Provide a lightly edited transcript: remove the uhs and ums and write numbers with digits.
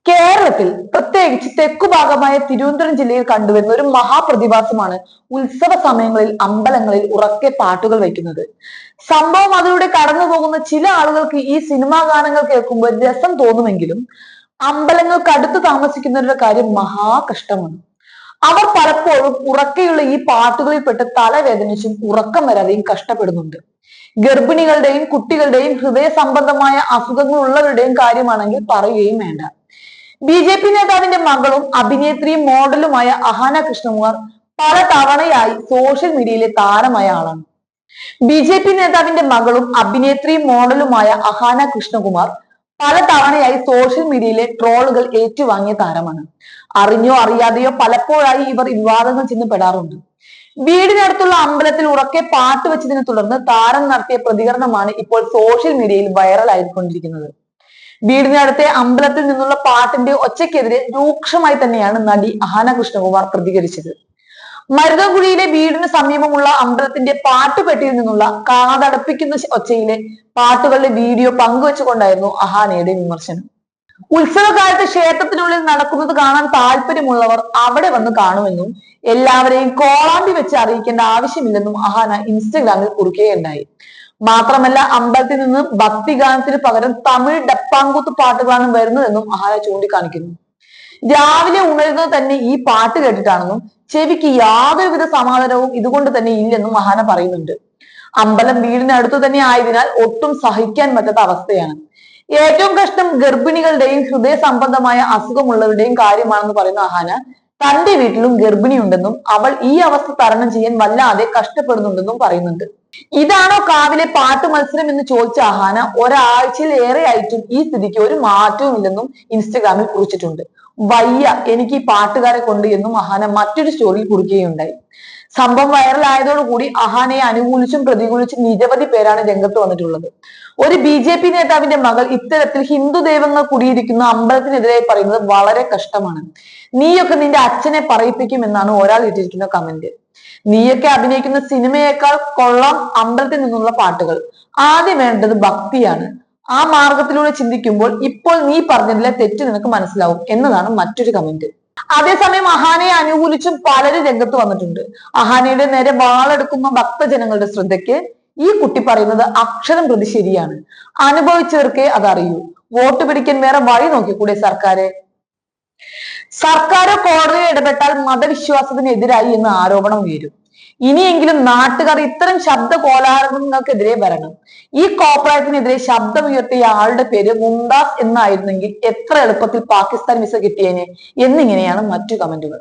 കേരളത്തിൽ പ്രത്യേകിച്ച് തെക്കുഭാഗമായ തിരുവനന്തപുരം ജില്ലയിൽ കണ്ടുവരുന്ന ഒരു മഹാപ്രതിഭാസമാണ് ഉത്സവ സമയങ്ങളിൽ അമ്പലങ്ങളിൽ ഉറക്കെ പാട്ടുകൾ വയ്ക്കുന്നത്. സംഭവം അതിലൂടെ കടന്നു പോകുന്ന ചില ആളുകൾക്ക് ഈ സിനിമാ ഗാനങ്ങൾ കേൾക്കുമ്പോൾ രസം തോന്നുമെങ്കിലും അമ്പലങ്ങൾക്ക് അടുത്ത് താമസിക്കുന്നവരുടെ കാര്യം മഹാകഷ്ടമാണ്. അവർ പലപ്പോഴും ഉറക്കെയുള്ള ഈ പാട്ടുകളിൽപ്പെട്ട് തലവേദനിച്ചും ഉറക്കം വരാതെയും കഷ്ടപ്പെടുന്നുണ്ട്. ഗർഭിണികളുടെയും കുട്ടികളുടെയും ഹൃദയ സംബന്ധമായ അസുഖങ്ങൾ ഉള്ളവരുടെയും കാര്യമാണെങ്കിൽ പറയുകയും വേണ്ട. ബി.ജെ.പി നേതാവിന്റെ മകളും അഭിനേത്രിയും മോഡലുമായ അഹാന കൃഷ്ണകുമാർ പല തവണയായി സോഷ്യൽ മീഡിയയിലെ താരമായ ആളാണ്. ബി.ജെ.പി നേതാവിന്റെ മകളും അഭിനേത്രിയും മോഡലുമായ അഹാന കൃഷ്ണകുമാർ പല തവണയായി സോഷ്യൽ മീഡിയയിലെ ട്രോളുകൾ ഏറ്റുവാങ്ങിയ താരമാണ്. അറിഞ്ഞോ അറിയാതെയോ പലപ്പോഴായി ഇവർ വിവാദങ്ങൾ ചെന്ന് പെടാറുണ്ട്. വീടിനടുത്തുള്ള അമ്പലത്തിൽ ഉറക്കെ പാട്ട് വെച്ചതിനെ തുടർന്ന് താരം നടത്തിയ പ്രതികരണമാണ് ഇപ്പോൾ സോഷ്യൽ മീഡിയയിൽ വൈറലായിക്കൊണ്ടിരിക്കുന്നത്. വീടിനടുത്തെ അമ്പലത്തിൽ നിന്നുള്ള പാട്ടിന്റെ ഒച്ചയ്ക്കെതിരെ രൂക്ഷമായി തന്നെയാണ് നടി അഹാന കൃഷ്ണകുമാർ പ്രതികരിച്ചത്. മരുതൻകുഴിയിലെ വീടിന് സമീപമുള്ള അമ്പലത്തിന്റെ പാട്ടുപെട്ടിയിൽ നിന്നുള്ള കാതടപ്പിക്കുന്ന ഒച്ചയിലെ പാട്ടുകളുടെ വീഡിയോ പങ്കുവെച്ചുകൊണ്ടായിരുന്നു അഹാനയുടെ വിമർശനം. ഉത്സവകാലത്ത് ക്ഷേത്രത്തിനുള്ളിൽ നടക്കുന്നത് കാണാൻ താല്പര്യമുള്ളവർ അവിടെ വന്ന് കാണുമെന്നും എല്ലാവരെയും കോളാമ്പി വെച്ച് അറിയിക്കേണ്ട ആവശ്യമില്ലെന്നും അഹാന ഇൻസ്റ്റഗ്രാമിൽ കുറിക്കുകയുണ്ടായി. മാത്രമല്ല അമ്പലത്തിൽ നിന്ന് ഭക്തിഗാനത്തിന് പകരം തമിഴ് ഡപ്പാങ്കൂത്ത് പാട്ടുകളാണ് വരുന്നതെന്നും അഹാന ചൂണ്ടിക്കാണിക്കുന്നു. രാവിലെ ഉണരുന്നത് തന്നെ ഈ പാട്ട് കേട്ടിട്ടാണെന്നും ചെവിക്ക് യാതൊരുവിധ സമാധാനവും ഇതുകൊണ്ട് തന്നെ ഇല്ലെന്നും അഹാന പറയുന്നുണ്ട്. അമ്പലം വീടിനടുത്തു തന്നെ ആയതിനാൽ ഒട്ടും സഹിക്കാൻ പറ്റാത്ത അവസ്ഥയാണ്. ഏറ്റവും കഷ്ടം ഗർഭിണികളുടെയും ഹൃദയ സംബന്ധമായ അസുഖമുള്ളവരുടെയും കാര്യമാണെന്ന് പറയുന്ന അഹാന തന്റെ വീട്ടിലും ഗർഭിണിയുണ്ടെന്നും അവൾ ഈ അവസ്ഥ തരണം ചെയ്യാൻ വല്ലാതെ കഷ്ടപ്പെടുന്നുണ്ടെന്നും പറയുന്നുണ്ട്. ഇതാണോ കാവിലെ പാട്ട് മത്സരം എന്ന് ചോദിച്ച അഹാന ഒരാഴ്ചയിൽ ഏറെ ആയിട്ടും ഈ സ്ഥിതിക്ക് ഒരു മാറ്റവും ഇല്ലെന്നും ഇൻസ്റ്റഗ്രാമിൽ കുറിച്ചിട്ടുണ്ട്. വയ്യ എനിക്ക് ഈ പാട്ടുകാരെ കൊണ്ട് എന്നും അഹാന മറ്റൊരു സ്റ്റോറിയിൽ കുറിക്കുകയുണ്ടായി. സംഭവം വൈറലായതോടുകൂടി അഹാനയെ അനുകൂലിച്ചും പ്രതികൂലിച്ചും നിരവധി പേരാണ് രംഗത്ത് വന്നിട്ടുള്ളത്. ഒരു ബി.ജെ.പി നേതാവിന്റെ മകൾ ഇത്തരത്തിൽ ഹിന്ദു ദൈവങ്ങൾ കുടിയിരിക്കുന്ന അമ്പലത്തിനെതിരെ പറയുന്നത് വളരെ കഷ്ടമാണ്. നീയൊക്കെ നിന്റെ അച്ഛനെ പറയിപ്പിക്കും എന്നാണ് ഒരാൾ ഇട്ടിരിക്കുന്ന കമന്റ്. നീയൊക്കെ അഭിനയിക്കുന്ന സിനിമയേക്കാൾ കൊള്ളാം അമ്പലത്തിൽ നിന്നുള്ള പാട്ടുകൾ. ആദ്യം വേണ്ടത് ഭക്തിയാണ്. ആ മാർഗത്തിലൂടെ ചിന്തിക്കുമ്പോൾ ഇപ്പോൾ നീ പറഞ്ഞതിലെ തെറ്റ് നിനക്ക് മനസ്സിലാവും എന്നതാണ് മറ്റൊരു കമന്റ്. അതേസമയം അഹാനയെ അനുകൂലിച്ചും പലരും രംഗത്ത് വന്നിട്ടുണ്ട്. അഹാനയുടെ നേരെ വാളെടുക്കുന്ന ഭക്തജനങ്ങളുടെ ശ്രദ്ധയ്ക്ക് ഈ കുട്ടി പറയുന്നത് അക്ഷരം പ്രതി ശരിയാണ്. അനുഭവിച്ചവർക്കേ അതറിയൂ. വോട്ട് പിടിക്കാൻ വേറെ വഴി നോക്കിക്കൂടെ സർക്കാരോ കോടതിയോ ഇടപെട്ടാൽ മതവിശ്വാസത്തിനെതിരായി എന്ന് ആരോപണം ഉയരും. ഇനിയെങ്കിലും നാട്ടുകാർ ഇത്തരം ശബ്ദ കോലാഹലങ്ങൾക്കെതിരെ വരണം. ഈ കോപ്രായത്തിനെതിരെ ശബ്ദമുയർത്തിയ ആളുടെ പേര് മുംതാസ് എന്നായിരുന്നെങ്കിൽ എത്ര എളുപ്പത്തിൽ പാകിസ്ഥാൻ വിസ കിട്ടിയേനെ എന്നിങ്ങനെയാണ് മറ്റു കമന്റുകൾ.